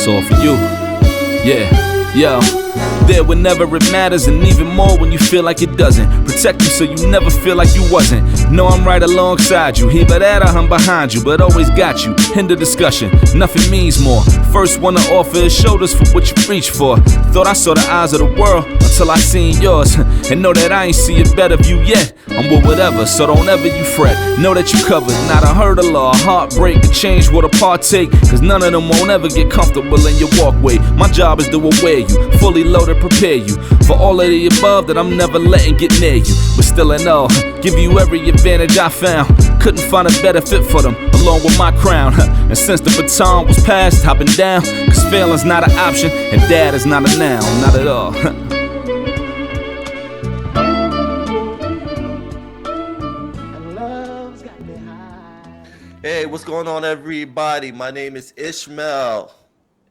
It's all for you. Yeah, yo. There whenever it matters, and even more when you feel like it doesn't. Protect you so you never feel like you wasn't. Know I'm right alongside you. Either that or I'm behind you, but always got you. End of discussion, nothing means more. First one to offer is shoulders for what you reach for. Thought I saw the eyes of the world until I seen yours. And know that I ain't see a better view yet. I'm with whatever, so don't ever you fret. Know that you covered, not a hurdle or a heartbreak. A change what a partake, cause none of them won't ever get comfortable in your walkway. My job is to aware you, fully loaded, prepare you for all of the above that I'm never letting get near you. But still in all, give you every advantage I found. Couldn't find a better fit for them, along with my crown. And since the baton was passed, I've been down. Cause failing's not an option, and dad is not a noun, not at all. Hey, what's going on, everybody? My name is Ishmael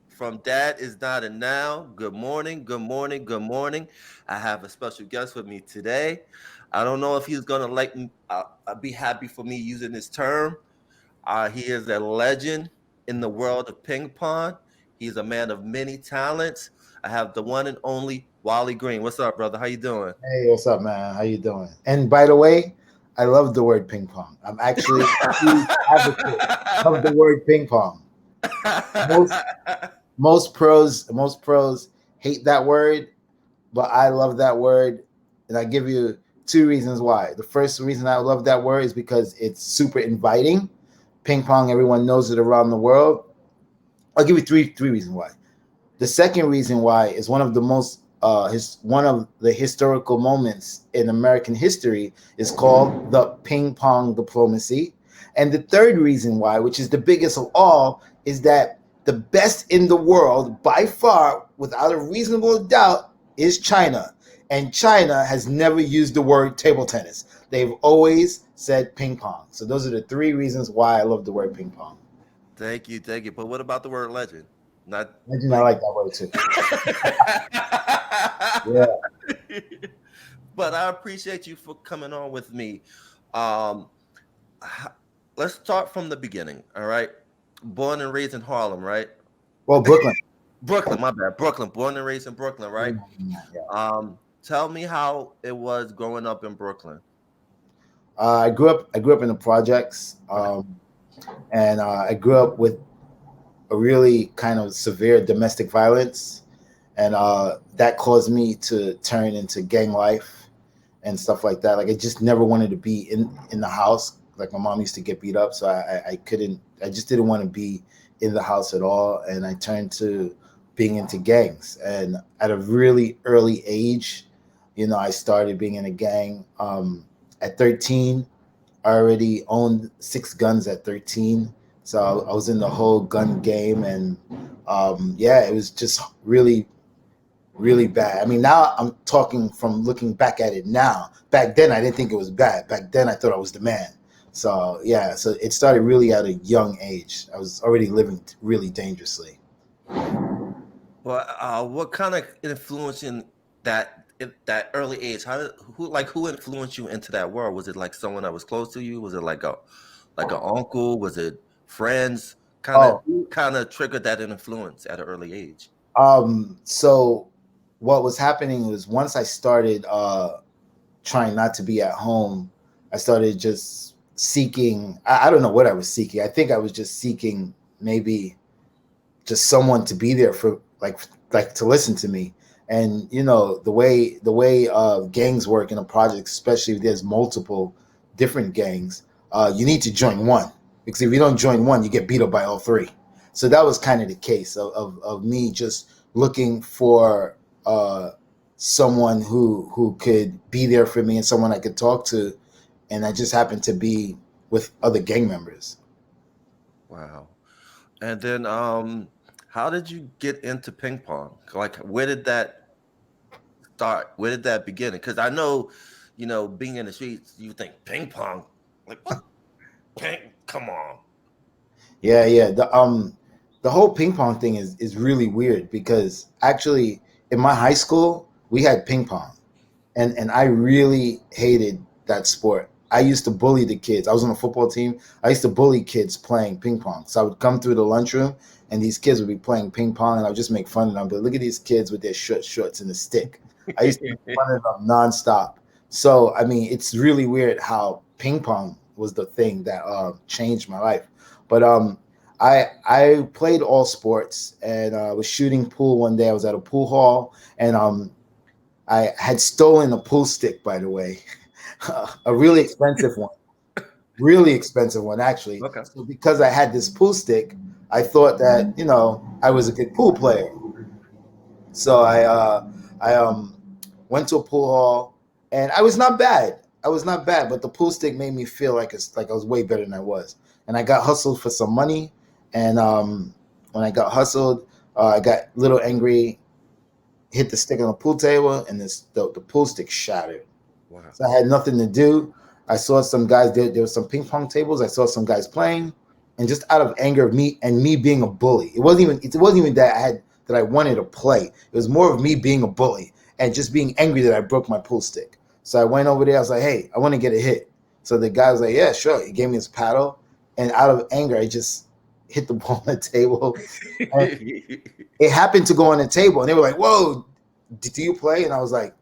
from Dad Is Not a Now. Good morning, good morning, good morning. I have a special guest with me today. I don't know if he's gonna like me, be happy for me using this term. He is a legend in the world of ping pong. He's a man of many talents. I have the one and only Wally Green. What's up, brother? How you doing? Hey, what's up, man? How you doing? And by the way, I love the word ping pong. I'm actually a huge advocate of the word ping pong. Most pros hate that word, but I love that word, and I give you two reasons why. The first reason I love that word is because it's super inviting. Ping pong, everyone knows it around the world. I'll give you three reasons why. The second reason why is one of the most one of the historical moments in American history is called the ping pong diplomacy. And the third reason why, which is the biggest of all, is that the best in the world by far, without a reasonable doubt, is China. And China has never used the word table tennis. They've always said ping pong. So those are the three reasons why I love the word ping pong. Thank you. But what about the word legend? Legend, I like that word too. Yeah. But I appreciate you for coming on with me. Let's start from the beginning. All right. Born and raised in Harlem, right? Well, Brooklyn. Brooklyn, my bad. Brooklyn. Born and raised in Brooklyn, right? Yeah. Tell me how it was growing up in Brooklyn. I grew up in the projects, and I grew up with a really kind of severe domestic violence, and that caused me to turn into gang life and stuff like that. Like I just never wanted to be in the house. Like my mom used to get beat up, so I just didn't want to be in the house at all. And I turned to being into gangs. And at a really early age, I started being in a gang. At 13, I already owned 6 guns at 13. So I was in the whole gun game, and it was just really, really bad. I mean, now I'm talking from looking back at it now. Back then, I didn't think it was bad. Back then, I thought I was the man. So it started really at a young age. I was already living really dangerously. Well, what kind of influence in that early age? Who influenced you into that world? Was it like someone that was close to you? Was it like an uncle? Was it friends? Kind of triggered that influence at an early age. So what was happening was once I started trying not to be at home, I started just seeking. I don't know what I was seeking. I think I was just seeking maybe just someone to be there for like to listen to me. And the way gangs work in a project, especially if there's multiple different gangs, you need to join one, because if you don't join one, you get beat up by all 3. So that was kind of the case of me just looking for someone who could be there for me and someone I could talk to. And I just happened to be with other gang members. Wow. And then how did you get into ping pong? Like, where did that start? Where did that begin? Because I know, being in the streets, you think ping pong. Like, what? Come on. Yeah. The whole ping pong thing is really weird, because actually in my high school, we had ping pong. And I really hated that sport. I used to bully the kids. I was on a football team. I used to bully kids playing ping pong. So I would come through the lunchroom and these kids would be playing ping pong and I would just make fun of them. But look at these kids with their shorts and the stick. I used to make fun of them nonstop. So, I mean, it's really weird how ping pong was the thing that changed my life. But I played all sports and was shooting pool one day. I was at a pool hall and I had stolen a pool stick, by the way, a really expensive one, actually. Okay. So because I had this pool stick, I thought that, you know, I was a good pool player. So I went to a pool hall and I was not bad. But the pool stick made me feel like I was way better than I was. And I got hustled for some money. And when I got hustled, I got a little angry, hit the stick on the pool table, and the pool stick shattered. Wow. So I had nothing to do. I saw some guys, there were some ping pong tables. I saw some guys playing, and just out of anger of me being a bully. It wasn't even that I wanted to play. It was more of me being a bully and just being angry that I broke my pool stick. So I went over there. I was like, hey, I want to get a hit. So the guy was like, yeah, sure. He gave me his paddle. And out of anger, I just hit the ball on the table. It happened to go on the table. And they were like, whoa, do you play? And I was like,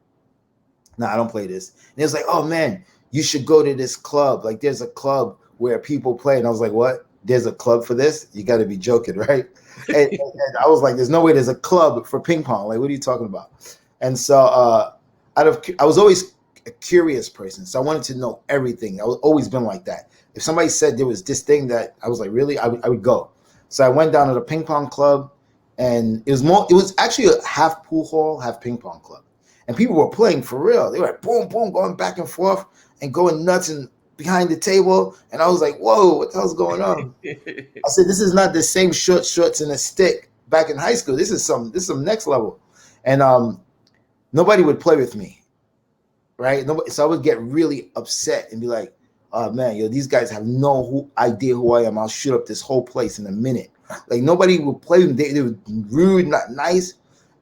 no, I don't play this. And it was like, oh, man, you should go to this club. Like, there's a club where people play. And I was like, what? There's a club for this? You got to be joking, right? And I was like, there's no way there's a club for ping pong. Like, what are you talking about? And so I was always a curious person. So I wanted to know everything. I was always been like that. If somebody said there was this thing that I was like, really, I would go. So I went down to the ping pong club, and it was actually a half pool hall, half ping pong club. And people were playing for real. They were like, boom, boom, going back and forth and going nuts and behind the table. And I was like, whoa, what the hell's going on? I said, this is not the same shorts and a stick back in high school. This is some next level. And nobody would play with me, right? So I would get really upset and be like, oh man, these guys have no idea who I am. I'll shoot up this whole place in a minute. Like nobody would play with me. They were rude, not nice.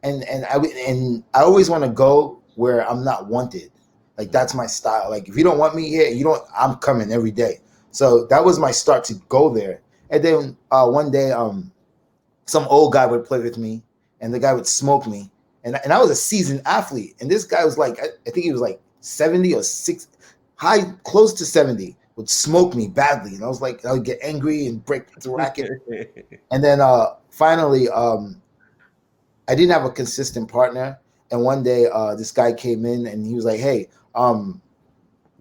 And I always want to go where I'm not wanted. Like that's my style. Like if you don't want me here, I'm coming every day. So that was my start to go there. And then one day, some old guy would play with me, and the guy would smoke me. And I was a seasoned athlete, and this guy was like, I think he was like 70 or 60, close to 70, would smoke me badly. And I was like, I would get angry and break the racket. And then finally, I didn't have a consistent partner. And one day, this guy came in and he was like, hey,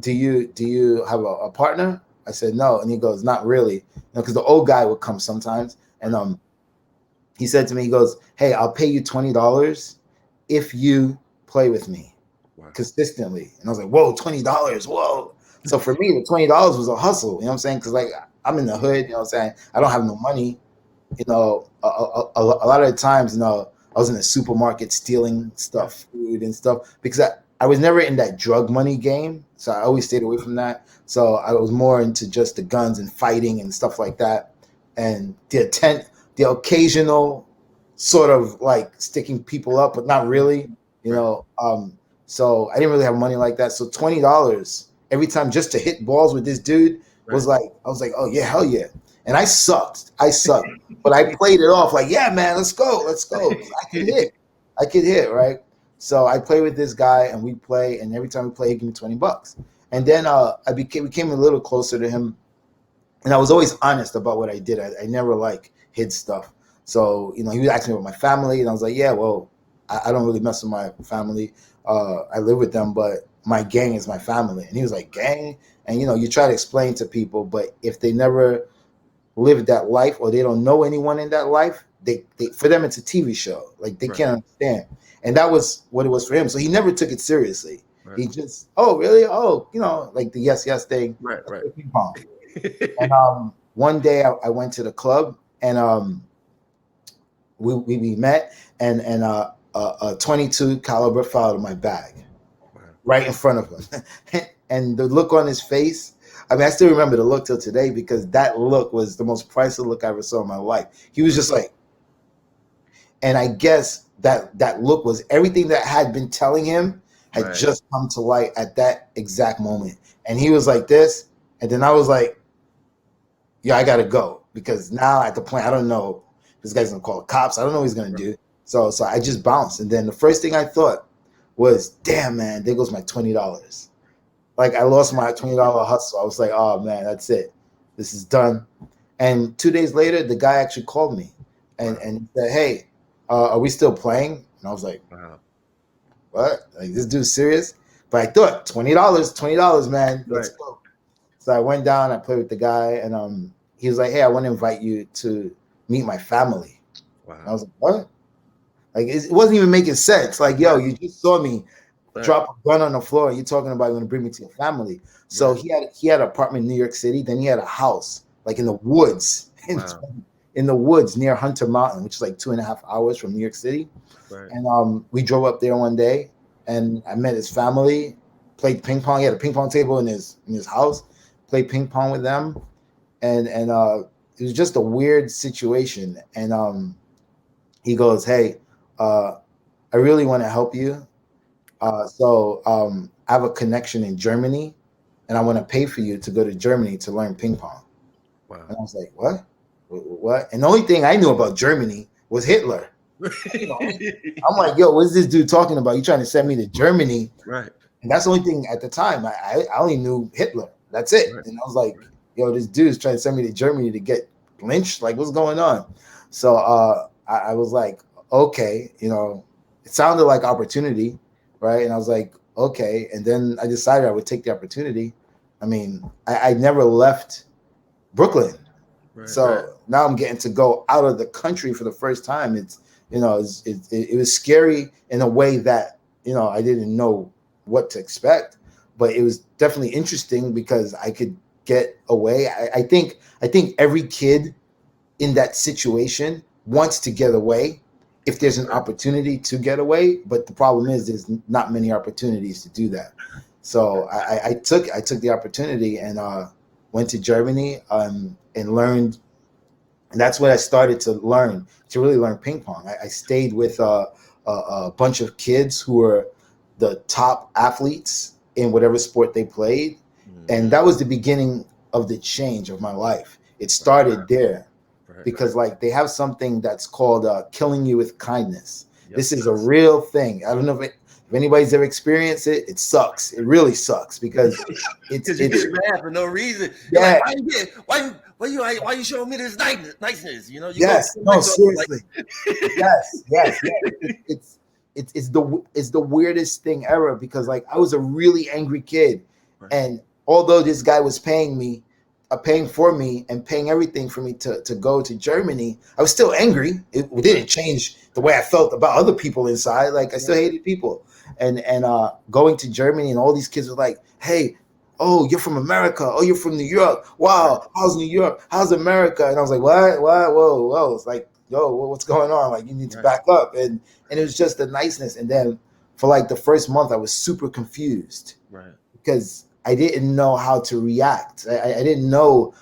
do you have a partner? I said, no. And he goes, not really. Because the old guy would come sometimes. And he said to me, he goes, hey, I'll pay you $20 if you play with me consistently. And I was like, whoa, $20, whoa. So for me, the $20 was a hustle, you know what I'm saying? Because like I'm in the hood, you know what I'm saying? I don't have no money. A lot of the times, I was in the supermarket stealing stuff, food and stuff, because I was never in that drug money game. So I always stayed away from that. So I was more into just the guns and fighting and stuff like that. And the occasional sort of like sticking people up, but not really, so I didn't really have money like that. So $20 every time just to hit balls with this dude was like, I was like, oh yeah, hell yeah. And I sucked, but I played it off like, yeah, man, let's go. I could hit, right? So I play with this guy and we play, and every time we play, he gave me $20. And then we became a little closer to him. And I was always honest about what I did. I never hid stuff. So, he would ask me about my family, and I was like, yeah, well, I don't really mess with my family. I live with them, but my gang is my family. And he was like, gang? And, you try to explain to people, but if they never lived that life or they don't know anyone in that life, they for them, it's a TV show. Like, they can't understand. And that was what it was for him. So he never took it seriously. Right. He just, oh, really? Oh, like the yes thing. Right. Ping pong. And one day I went to the club, and we met, and a 22 caliber fell out of my bag, right in front of him. And the look on his face, I mean, I still remember the look till today, because that look was the most priceless look I ever saw in my life. He was just like, and I guess that look was everything that I had been telling him had just come to light at that exact moment. And he was like this, and then I was like, yeah, I gotta go, because now at the point, I don't know, this guy's gonna call the cops. I don't know what he's gonna do. So I just bounced. And then the first thing I thought was, damn, man, there goes my $20. Like, I lost my $20 hustle. I was like, oh man, that's it. This is done. And 2 days later, the guy actually called me and said, hey, are we still playing? And I was like, what? Like, this dude's serious? But I thought, $20, man. Let's go. So I went down, I played with the guy, and he was like, hey, I want to invite you to meet my family. And I was like, what? Like, it wasn't even making sense. Like, yo, you just saw me drop a gun on the floor, and you're talking about you want to bring me to your family. So he had an apartment in New York City. Then he had a house like in the woods, in the woods near Hunter Mountain, which is like 2.5 hours from New York City. And we drove up there one day, and I met his family, played ping pong. He had a ping pong table in his house, played ping pong with them, and it was just a weird situation. And he goes, hey, I really want to help you. So I have a connection in Germany, and I want to pay for you to go to Germany to learn ping pong. And I was like, what? What? And the only thing I knew about Germany was Hitler. I'm like, yo, what's this dude talking about? You trying to send me to Germany? Right. And that's the only thing at the time. I only knew Hitler. That's it. And I was like, yo, this dude's trying to send me to Germany to get lynched? Like, what's going on? So I was like, okay, it sounded like opportunity, right? And I was like, okay. And then I decided I would take the opportunity. I mean, I never left Brooklyn. So now I'm getting to go out of the country for the first time. It was scary in a way that, I didn't know what to expect, but it was definitely interesting because I could get away. I think every kid in that situation wants to get away if there's an opportunity to get away. But the problem is there's not many opportunities to do that. So I took the opportunity and went to Germany and learned. And that's what I started to really learn ping pong. I stayed with a bunch of kids who were the top athletes in whatever sport they played. And that was the beginning of the change of my life. It started there because like they have something that's called killing you with kindness. This is a real thing. I don't know if anybody's ever experienced it. It sucks. It really sucks because it's you get mad for no reason. Yeah. Like, why you showing me this niceness? Yes. No, seriously. Yes. It's the weirdest thing ever because like I was a really angry kid, and although this guy was paying for me and paying everything for me to go to Germany, I was still angry. It didn't change the way I felt about other people inside. Like I still hated people. And going to Germany and all these kids were like, hey, oh, you're from America. Oh, you're from New York. Wow, how's New York? How's America? And I was like, what? Whoa. It's like, yo, what's going on? Like, you need to back up. And it was just the niceness. And then for like the first month, I was super confused. Because I didn't know how to react. I didn't know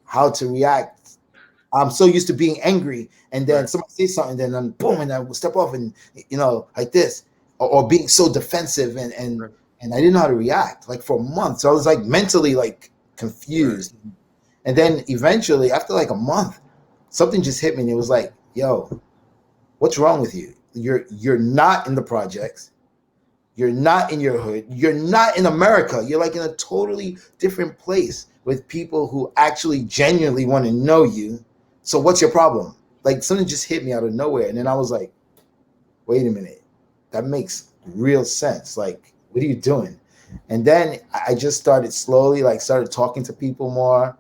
how to react. I'm so used to being angry, and then somebody says something, then I'm boom, and I will step off, and like this, or being so defensive, and I didn't know how to react. Like for a month, so I was like mentally like confused, and then eventually, after like a month, something just hit me, and it was like, yo, what's wrong with you? You're not in the projects. You're not in your hood. You're not in America. You're like in a totally different place with people who actually genuinely want to know you. So what's your problem? Like something just hit me out of nowhere. And then I was like, wait a minute. That makes real sense. Like, what are you doing? And then I just started slowly, started talking to people more,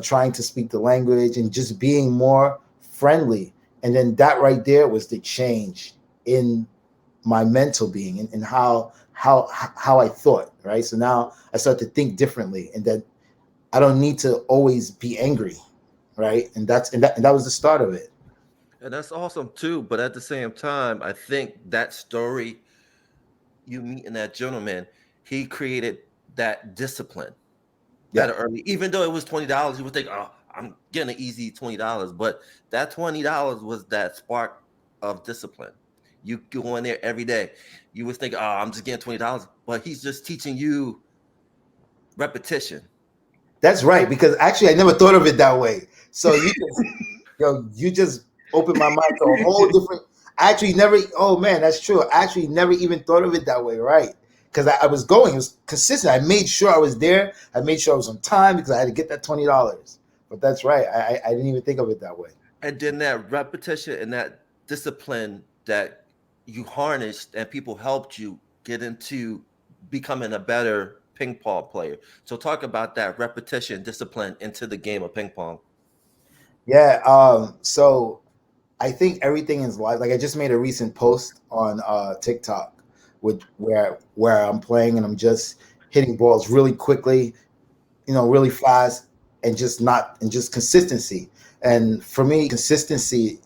trying to speak the language and just being more friendly. And then that right there was the change in my mental being and how I thought, right? So now I start to think differently, and that I don't need to always be angry, right? And that was the start of it. And that's awesome too. But at the same time, I think that story, you meeting that gentleman, he created that discipline at an early, even though it was $20, you would think, oh, I'm getting an easy $20. But that $20 was that spark of discipline. You go in there every day. You was thinking, oh, I'm just getting $20, but he's just teaching you repetition. That's right, because actually I never thought of it that way. So you just opened my mind to a whole different. I actually never. Oh man, that's true. I actually never even thought of it that way, right? Because I was going, it was consistent. I made sure I was there. I made sure I was on time because I had to get that $20. But that's right. I didn't even think of it that way. And then that repetition and that discipline that you harnessed and people helped you get into becoming a better ping pong player. So talk about that repetition, discipline into the game of ping pong. Yeah. So I think everything is live. Like I just made a recent post on TikTok, where I'm playing and I'm just hitting balls really quickly, really fast, and just consistency. And for me, consistency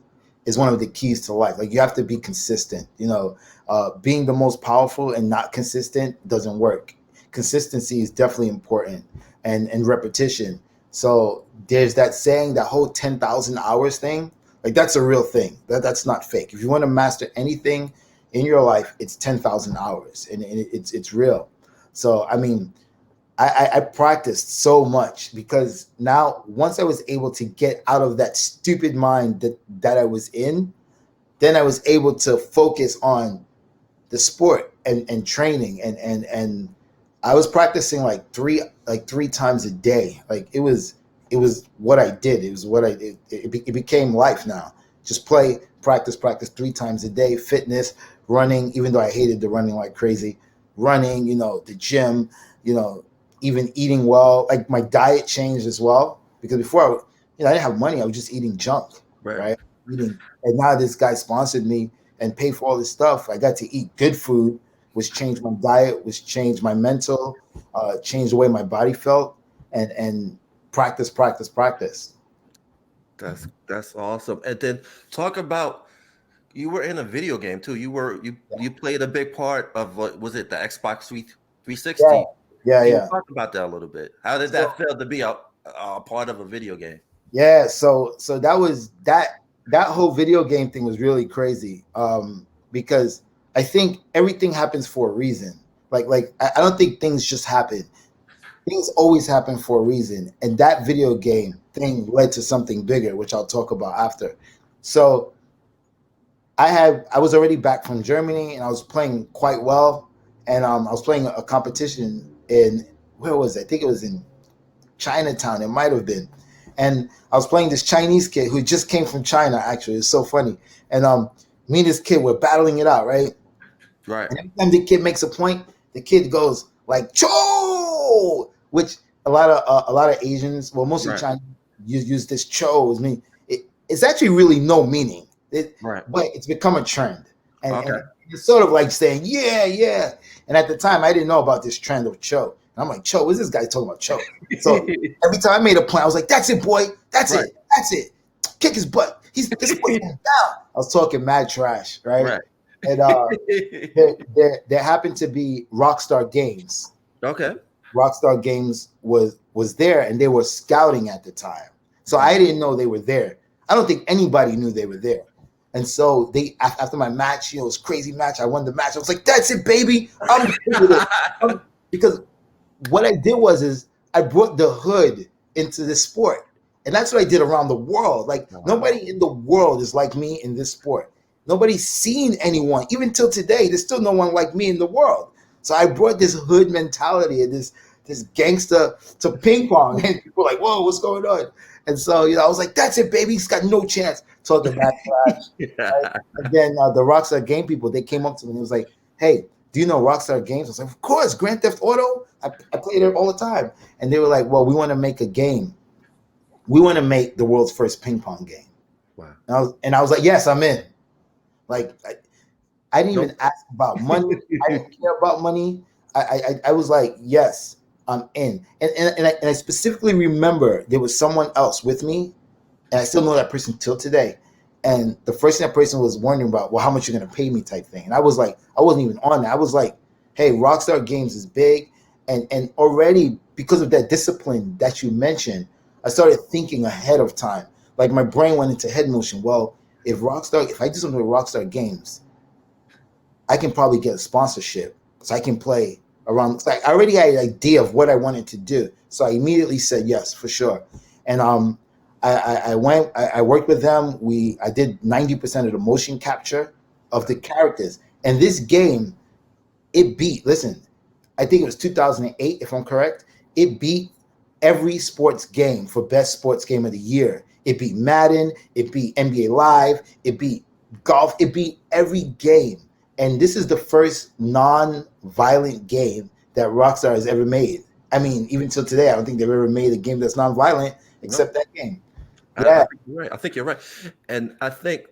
is one of the keys to life. Like you have to be consistent. Being the most powerful and not consistent doesn't work. Consistency is definitely important, and repetition. So there's that saying, that whole 10,000 hours thing. Like that's a real thing. That's not fake. If you want to master anything in your life, it's 10,000 hours, and it's real. So I mean, I practiced so much because now once I was able to get out of that stupid mind that I was in, then I was able to focus on the sport and training, and I was practicing like three times a day. Like it was what I did. It was what I did. It became life now. Just play, practice 3 times a day. Fitness, running, even though I hated the running like crazy. Running, the gym, even eating well. Like my diet changed as well, because before I didn't have money. I was just eating junk, right? Eating, and now this guy sponsored me and paid for all this stuff. I got to eat good food, which changed my diet, which changed my mental, changed the way my body felt, and practice. That's awesome. And then talk about, you were in a video game too. You played a big part of, what was it, the Xbox 360? Yeah. Can you talk about that a little bit? How did that feel to be a part of a video game? Yeah, so that was that whole video game thing was really crazy, because I think everything happens for a reason. Like I don't think things just happen. Things always happen for a reason, and that video game thing led to something bigger, which I'll talk about after. So I was already back from Germany, and I was playing quite well, and I was playing a competition in, where was it? I think it was in Chinatown. It might have been. And I was playing this Chinese kid who just came from China. Actually, it's so funny. And me and this kid were battling it out, right? Right. And every time the kid makes a point, the kid goes like "cho," which a lot of Asians, well, mostly Right. Chinese, use this "cho" as mean. It's actually really no meaning. Right. But it's become a trend, and, Okay. and it's sort of like saying yeah. And at the time, I didn't know about this trend of "cho." And I'm like, "Cho, what's this guy talking about cho?" So every time I made a point, I was like, "That's it, boy. That's Right. it. That's it. Kick his butt. This boy's down." I was talking mad trash, right? Right. And there happened to be Rockstar Games. Okay. Rockstar Games was there, and they were scouting at the time. So I didn't know they were there. I don't think anybody knew they were there. And so they, after my match, it was crazy match. I won the match. I was like, "That's it, baby. I'm with it." Because what I did was I brought the hood into this sport. And that's what I did around the world. Like nobody in the world is like me in this sport. Nobody's seen anyone, even till today. There's still no one like me in the world. So I brought this hood mentality and this gangster to ping pong. And people were like, "Whoa, what's going on?" And so, I was like, "That's it, baby. He's got no chance." Talking about trash. Right? And then the Rockstar Game people, they came up to me and it was like, "Hey, do you know Rockstar Games?" I was like, "Of course, Grand Theft Auto. I play there all the time." And they were like, "Well, we want to make a game. We want to make the world's first ping pong game." Wow. And I was like, "Yes, I'm in." Like I didn't even ask about money. I didn't care about money. I was like, "Yes, I'm in." And I specifically remember there was someone else with me, and I still know that person till today. And the first thing that person was wondering about, well, how much you're gonna pay me type thing. And I was like, I wasn't even on that. I was like, "Hey, Rockstar Games is big." And already because of that discipline that you mentioned, I started thinking ahead of time. Like my brain went into head motion. Well, if I do something with Rockstar Games, I can probably get a sponsorship, so I can play around. Like I already had an idea of what I wanted to do, so I immediately said yes for sure. And I went. I worked with them. I did 90% of the motion capture of the characters, and this game, it beat. Listen, I think it was 2008, if I'm correct. It beat every sports game for best sports game of the year. It beat Madden. It beat NBA Live. It beat golf. It beat every game. And this is the first non-violent game that Rockstar has ever made. I mean, even till today, I don't think they've ever made a game that's non-violent except that game. Yeah, I think you're right. I think you're right, and I think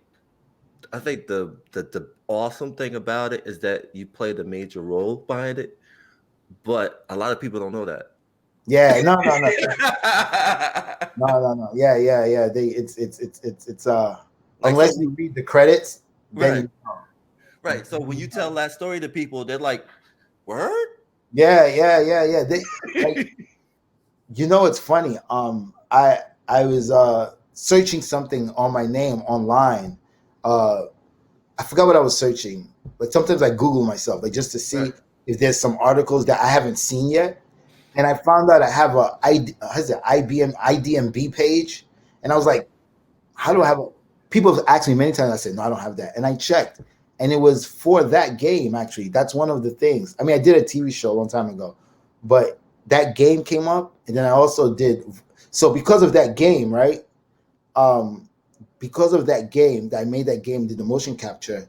the awesome thing about it is that you played a major role behind it, but a lot of people don't know that. Yeah, no. No. Yeah. It's like, unless you read the credits, then right. you know. Right. So when you tell that story to people, they're like, "Word?" Yeah. They, like, it's funny. I was searching something on my name online. I forgot what I was searching, but sometimes I Google myself, like just to see if there's some articles that I haven't seen yet. And I found out I have IDMB page, and I was like, "How do I have a?" People have asked me many times. I said, "No, I don't have that." And I checked, and it was for that game. Actually, that's one of the things. I mean, I did a TV show a long time ago, but that game came up, and then I also did. So because of that game, right? Because of that game, that I made that game, did the motion capture.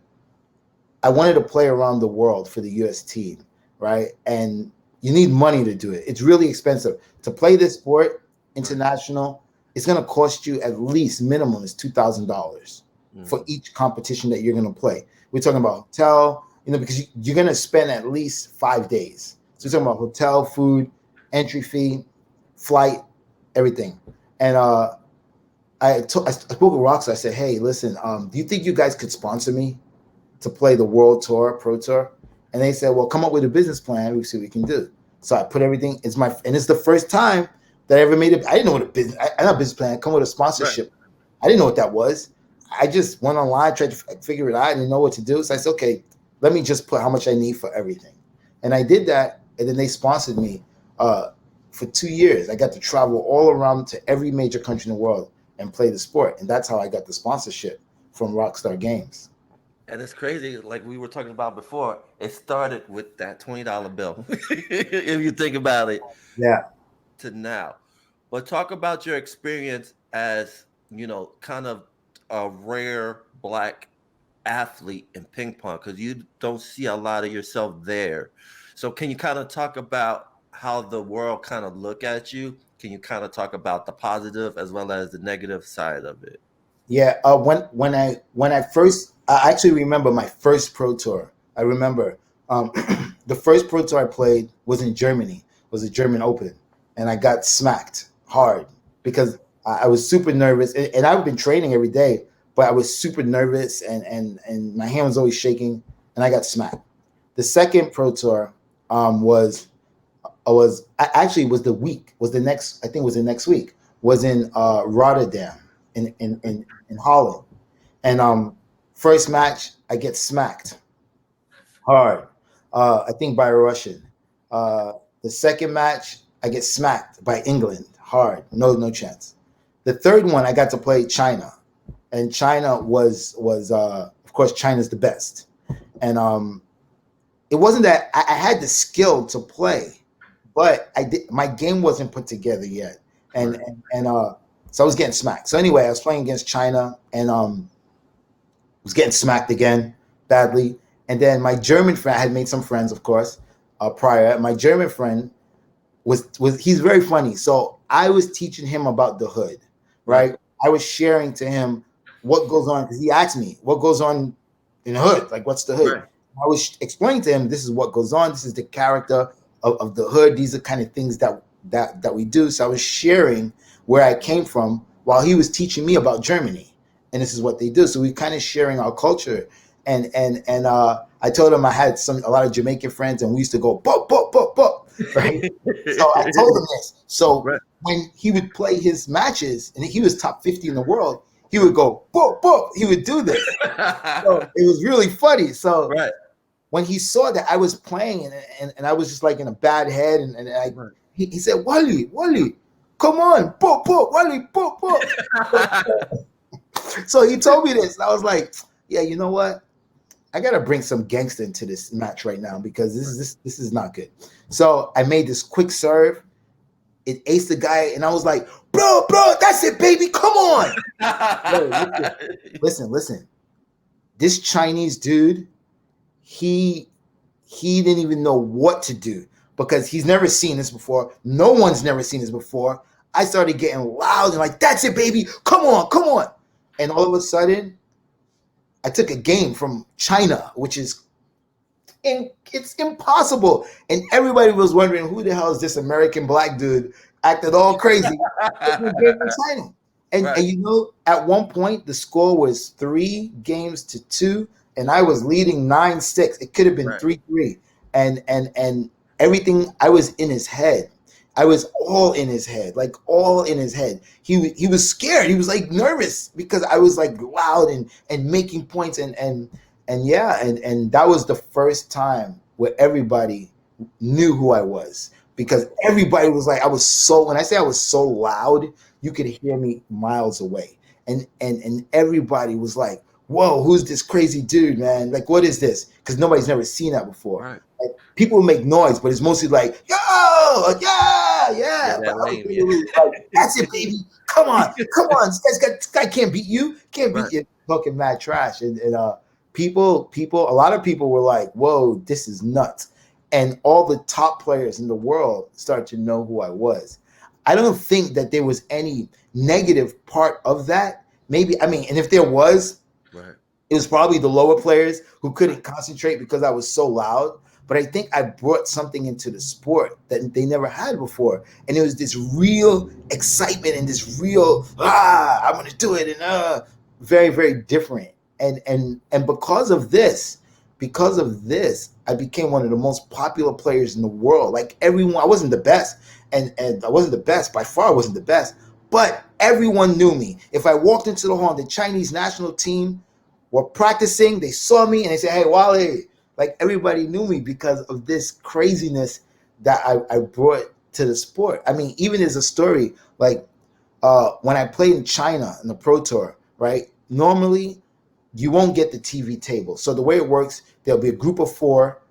I wanted to play around the world for the US team, right? And you need money to do it. It's really expensive to play this sport international. It's going to cost you at least minimum is $2,000 for each competition that you're going to play. We're talking about hotel, because you're going to spend at least 5 days. So we're talking about hotel, food, entry fee, flight, everything. And I spoke with Rockstar. I said, "Hey, listen, do you think you guys could sponsor me to play the World Tour, Pro Tour?" And they said, "Well, come up with a business plan. We see what we can do." So I put everything. And it's the first time that I ever made it. I didn't know what a business. I not a business plan. I come with a sponsorship. Right. I didn't know what that was. I just went online, tried to figure it out. I didn't know what to do. So I said, "Okay, let me just put how much I need for everything." And I did that, and then they sponsored me for 2 years. I got to travel all around to every major country in the world and play the sport, and that's how I got the sponsorship from Rockstar Games. And it's crazy, like we were talking about before, it started with that $20 bill, if you think about it. Yeah. To now. But talk about your experience as, kind of a rare Black athlete in ping pong, because you don't see a lot of yourself there. So can you kind of talk about how the world kind of look at you? Can you kind of talk about the positive as well as the negative side of it? Yeah, when I first, I actually remember my first pro tour. I remember the first pro tour I played was in Germany. It was a German Open, and I got smacked hard because I was super nervous. And I've been training every day, but I was super nervous, and my hand was always shaking, and I got smacked. The second pro tour was the next week, was in Rotterdam in Holland. And first match, I get smacked hard, I think by a Russian. The second match, I get smacked by England hard, no chance. The third one, I got to play China, and China was of course, China's the best. And it wasn't that I had the skill to play, but my game wasn't put together yet, and so I was getting smacked. So anyway, I was playing against China, and was getting smacked again badly. And then my German friend, I had made some friends, of course, prior. My German friend he's very funny. So I was teaching him about the hood, right? I was sharing to him what goes on, because he asked me what goes on in the hood, like what's the hood. Right. I was explaining to him, this is what goes on. This is the character of the hood. These are kind of things that we do. So I was sharing where I came from while he was teaching me about Germany, and this is what they do. So we kind of sharing our culture, and I told him I had a lot of Jamaican friends, and we used to go bop bop bop bop, right? So I told him this. So when he would play his matches, and he was top 50 in the world, he would go bop bop. He would do this. So it was really funny. So when he saw that I was playing and I was just like in a bad head, and Right. he said, Wally, come on, Wally, pop. So he told me this, and I was like, yeah, you know what? I gotta bring some gangster into this match right now because this is not good. So I made this quick serve. It aced the guy, and I was like, bro, that's it, baby. Come on. Yo, listen. This Chinese dude, he didn't even know what to do because he's never seen this before. No one's never seen this before. I started getting loud and like, that's it, baby. Come on. And all of a sudden, I took a game from China, which is it's impossible. And everybody was wondering who the hell is this American black dude acting all crazy taking a game from China. And you know, at one point the score was 3-2, and I was leading 9-6. It could have been 3-3. And everything, I was in his head. I was all in his head, like all in his head. He was scared. He was like nervous because I was like loud and making points and that was the first time where everybody knew who I was because everybody was like, when I say I was so loud, you could hear me miles away. And everybody was like, whoa, who's this crazy dude, man? Like, what is this? Because nobody's never seen that before. Right. Like, people make noise, but it's mostly like, yo, yeah. But I was literally like, that's it, baby. Come on. This guy can't beat you. Can't beat you. Talking mad trash. And people, a lot of people were like, whoa, this is nuts. And all the top players in the world started to know who I was. I don't think that there was any negative part of that. Maybe, I mean, and if there was, it was probably the lower players who couldn't concentrate because I was so loud. But I think I brought something into the sport that they never had before. And it was this real excitement and this real, I'm going to do it. And very, very different. And because of this, I became one of the most popular players in the world. Like everyone, I wasn't the best. And I wasn't the best. By far, I wasn't the best. But everyone knew me. If I walked into the hall, the Chinese national team were practicing, they saw me and they said, hey, Wally. Like everybody knew me because of this craziness that I brought to the sport. I mean, even as a story, like when I played in China in the Pro Tour, right? Normally, you won't get the TV table. So the way it works, there'll be a group of 4,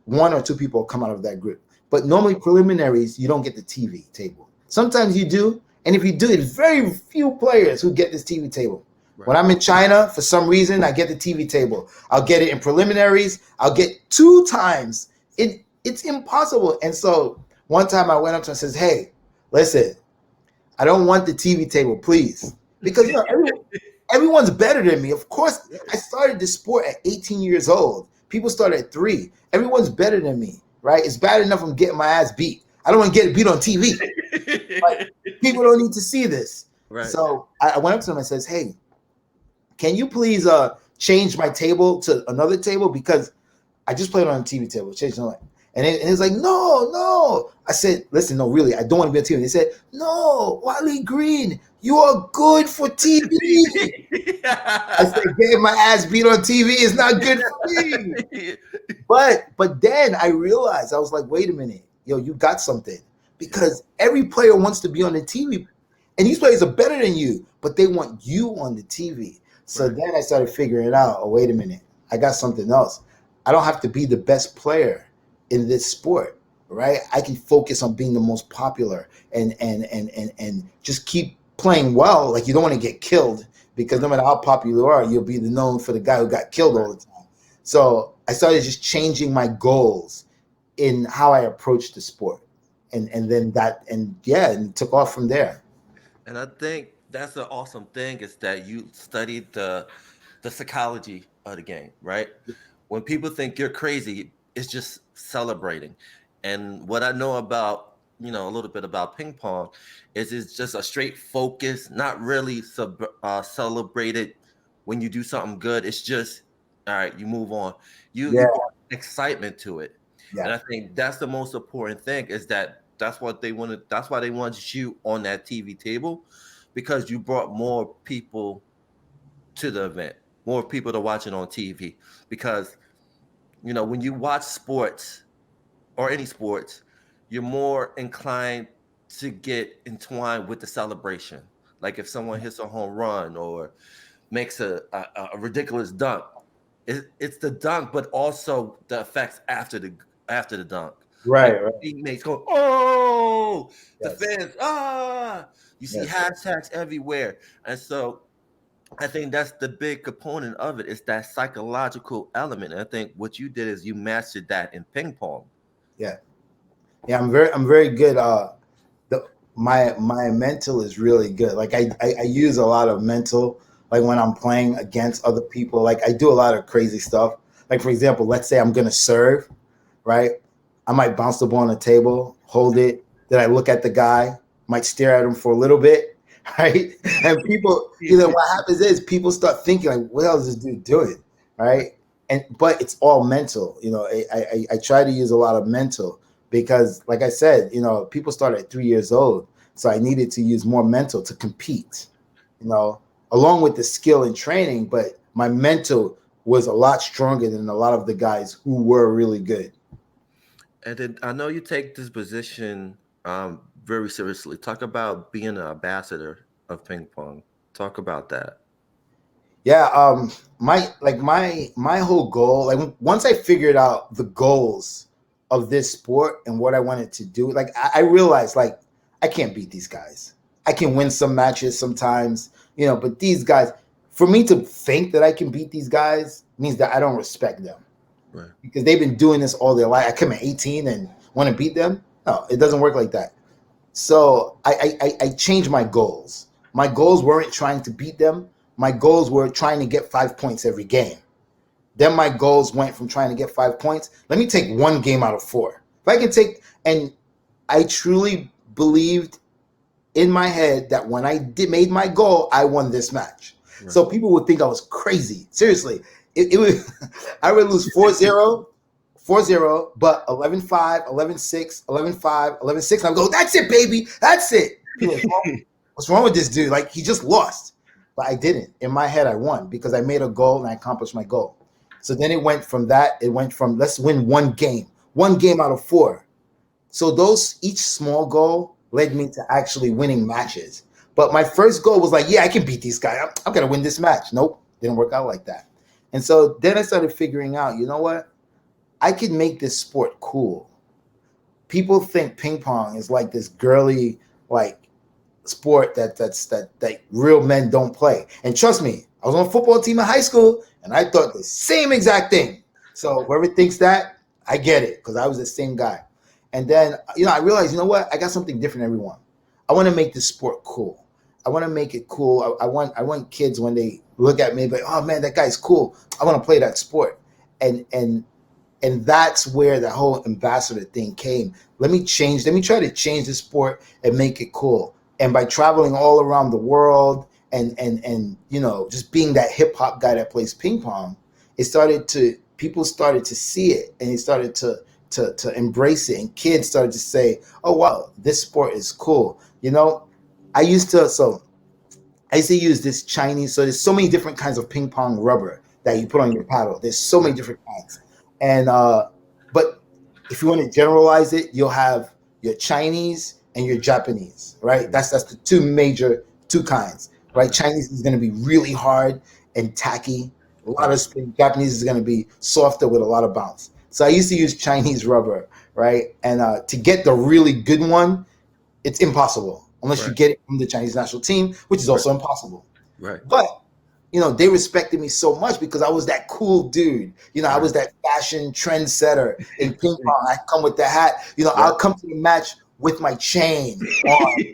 1 or 2 people will come out of that group. But normally preliminaries, you don't get the TV table. Sometimes you do. And if you do, it's very few players who get this TV table. When I'm in China, for some reason, I get the TV table. I'll get it in preliminaries. I'll get 2 times. It's impossible. And so one time I went up to him and says, hey, listen, I don't want the TV table, please. Because everyone's better than me. Of course, I started this sport at 18 years old. People start at 3. Everyone's better than me, right? It's bad enough I'm getting my ass beat. I don't want to get beat on TV. But people don't need to see this. So I went up to him and says, hey, can you please change my table to another table? Because I just played on a TV table. And it's like, no. I said, listen, no, really, I don't want to be on TV. They said, no, Wally Green, you are good for TV. I said, getting my ass beat on TV is not good for me. But then I realized, I was like, wait a minute, yo, you got something. Because every player wants to be on the TV. And these players are better than you, but they want you on the TV. So then I started figuring it out. Oh, wait a minute. I got something else. I don't have to be the best player in this sport, right? I can focus on being the most popular and just keep playing well. Like you don't want to get killed because no matter how popular you are, you'll be known for the guy who got killed all the time. So I started just changing my goals in how I approach the sport. And it took off from there. And I think that's the awesome thing is that you studied the psychology of the game, right? When people think you're crazy, it's just celebrating. And what I know about, a little bit about ping pong is it's just a straight focus, not really celebrated when you do something good. It's just, all right, you move on. You brought excitement to it. Yeah. And I think that's the most important thing is that's why they wanted you on that TV table because you brought more people to the event, more people to watch it on TV because When you watch sports or any sports, you're more inclined to get entwined with the celebration. Like if someone hits a home run or makes a ridiculous dunk, it's the dunk, but also the effects after the dunk. Like Right, right. teammates go, oh, the Yes, fans, ah, you see yes. hashtags everywhere, and so I think that's the big component of it. It's that psychological element. And I think what you did is you mastered that in ping pong. Yeah, yeah. I'm very good. The my mental is really good. Like I use a lot of mental. Like when I'm playing against other people, like I do a lot of crazy stuff. Like for example, let's say I'm gonna serve, right? I might bounce the ball on the table, hold it. Then I look at the guy, might stare at him for a little bit, right? And people, what happens is people start thinking like, what else is this dude doing, right? And but it's all mental. I try to use a lot of mental because, like I said, people start at 3 years old, so I needed to use more mental to compete. You know, along with the skill and training, but my mental was a lot stronger than a lot of the guys who were really good. And then I know you take this position very seriously. Talk about being an ambassador of ping pong. Talk about that. Yeah, my whole goal, like once I figured out the goals of this sport and what I wanted to do, like I realized like I can't beat these guys. I can win some matches sometimes, but these guys, for me to think that I can beat these guys means that I don't respect them Right. because they've been doing this all their life. I come at 18 and want to beat them. No, it doesn't work like that. So I changed my goals. My goals weren't trying to beat them. My goals were trying to get 5 points every game. Then my goals went from trying to get 5 points. Let me take one game out of four. If I can take, and I truly believed in my head that when I made my goal, I won this match. Right. So people would think I was crazy. Seriously, it was, I would lose 4-0, 4-0, but 11-5, 11-6, 11-5, 11-6. And I go, that's it, baby. That's it. People are like, what's wrong with this dude? Like, he just lost. But I didn't. In my head, I won because I made a goal and I accomplished my goal. So then it went from that. It went from let's win one game out of four. So each small goal led me to actually winning matches. But my first goal was like, yeah, I can beat these guys. I'm going to win this match. Nope, didn't work out like that. And so then I started figuring out, you know what? I can make this sport cool. People think ping pong is like this girly, like sport that real men don't play. And trust me, I was on a football team in high school, and I thought the same exact thing. So whoever thinks that, I get it because I was the same guy. And then I realized, you know what? I got something different than everyone. I want to make this sport cool. I want to make it cool. I want kids when they look at me, like, oh man, that guy's cool. I want to play that sport. And that's where the whole ambassador thing came. Let me try to change the sport and make it cool. And by traveling all around the world and just being that hip hop guy that plays ping pong, people started to see it and they started to embrace it, and kids started to say, oh wow, this sport is cool. I used to use this Chinese, so there's so many different kinds of ping pong rubber that you put on your paddle. There's so many different kinds. And but if you want to generalize it, you'll have your Chinese and your Japanese, right? That's the two kinds, right? Chinese is going to be really hard and tacky. A lot of spin. Japanese is going to be softer with a lot of bounce. So I used to use Chinese rubber, right? And to get the really good one, it's impossible unless you get it from the Chinese national team, which is also impossible. Right. But they respected me so much because I was that cool dude. I was that fashion trendsetter in ping pong. I come with the hat. I'll come to the match with my chain on.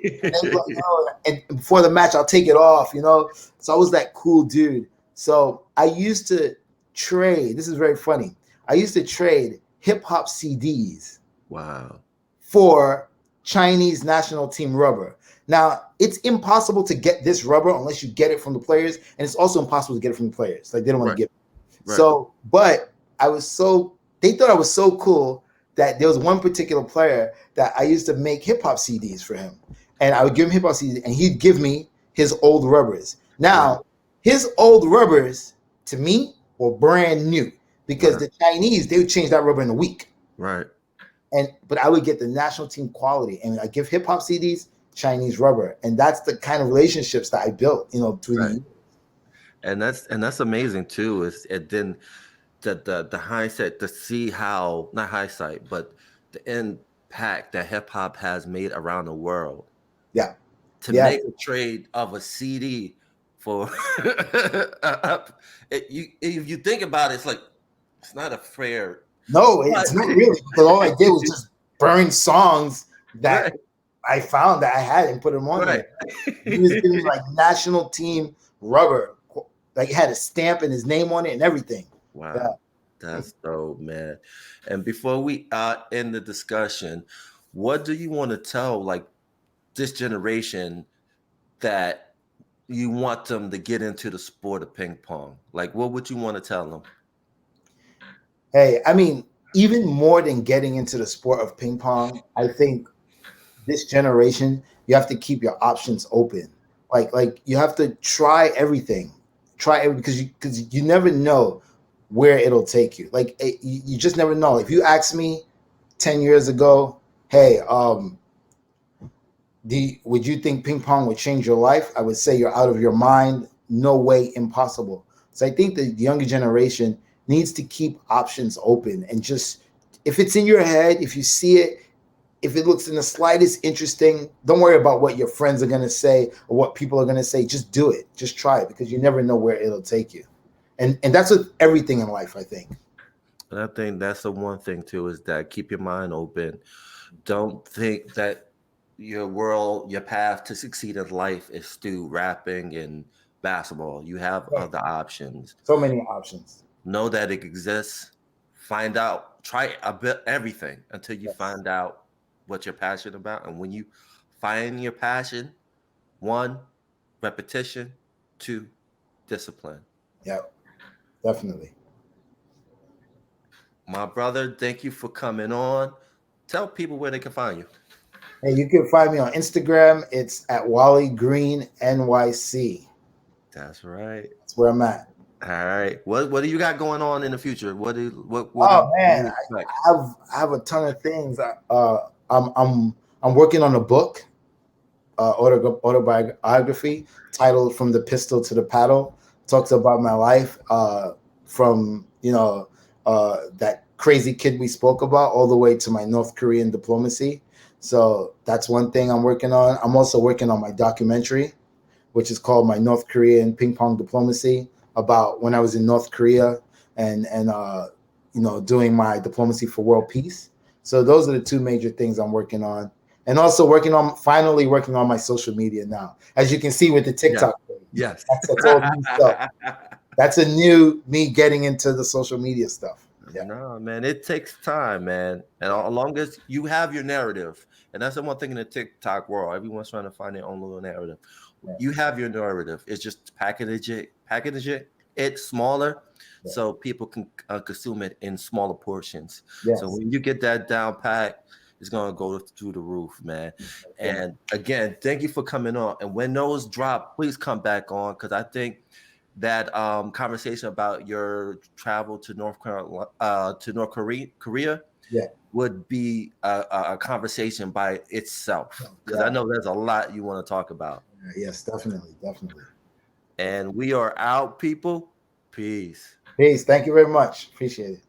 And before the match, I'll take it off, So I was that cool dude. So I used to trade. This is very funny. I used to trade hip hop CDs. Wow. For Chinese national team rubber. Now, it's impossible to get this rubber unless you get it from the players, and it's also impossible to get it from the players. Like, they don't want to give it. Right. So, but they thought I was so cool that there was one particular player that I used to make hip hop CDs for him. And I would give him hip hop CDs, and he'd give me his old rubbers. Now, his old rubbers, to me, were brand new. because the Chinese, they would change that rubber in a week. Right. But I would get the national team quality, and I give hip hop CDs, Chinese rubber, and that's the kind of relationships that I built, through the years. And that's amazing too. And then the hindsight to see how, not hindsight, but the impact that hip hop has made around the world. Yeah. To make a trade of a CD for if you think about it, it's like it's not a fair. No, it's not really, because all I did was just burn songs that I found that I had and put them on there. He was giving me like national team rubber, like he had a stamp and his name on it and everything. Wow. Yeah. That's dope, man. And before we end the discussion, what do you want to tell like this generation that you want them to get into the sport of ping pong? Like, what would you want to tell them? Hey, I mean, even more than getting into the sport of ping pong, I think this generation, you have to keep your options open. Like you have to try everything. Because you never know where it'll take you. Like you just never know. If you asked me 10 years ago, hey, would you think ping pong would change your life? I would say you're out of your mind. No way, impossible. So I think the younger generation needs to keep options open, and just, if it's in your head, if you see it, if it looks in the slightest interesting, don't worry about what your friends are going to say or what people are going to say. Just do it. Just try it, because you never know where it'll take you. And that's with everything in life, I think. And I think that's the one thing too, is that keep your mind open. Don't think that your path to succeed in life is through rapping and basketball. You have other options. So many options. Know that it exists. Find out. Try a bit everything until you find out what you're passionate about. And when you find your passion, 1, repetition, 2, discipline. Yeah, definitely. My brother, thank you for coming on. Tell people where they can find you. Hey, you can find me on Instagram. It's at Wally Green NYC. That's right. That's where I'm at. All right. What do you got going on in the future? What man, I have a ton of things. I'm working on a book, autobiography titled "From the Pistol to the Paddle." Talks about my life from that crazy kid we spoke about all the way to my North Korean diplomacy. So that's one thing I'm working on. I'm also working on my documentary, which is called My North Korean Ping Pong Diplomacy, about when I was in North Korea and doing my diplomacy for world peace. So those are the two major things I'm working on. And also finally working on my social media now. As you can see with the TikTok page. Yes. That's all new stuff. That's a new me getting into the social media stuff. Yeah. No, man, it takes time, man. And as long as you have your narrative, and that's the one thing in the TikTok world, everyone's trying to find their own little narrative. Yeah. You have your narrative. It's just package it smaller, so people can consume it in smaller portions. Yes. So when you get that down pat, it's gonna go through the roof, man. And again, thank you for coming on. And when those drop, please come back on, because I think that conversation about your travel to North Korea would be a conversation by itself, because I know there's a lot you want to talk about. Yes, definitely. And we are out, people. Peace. Thank you very much. Appreciate it.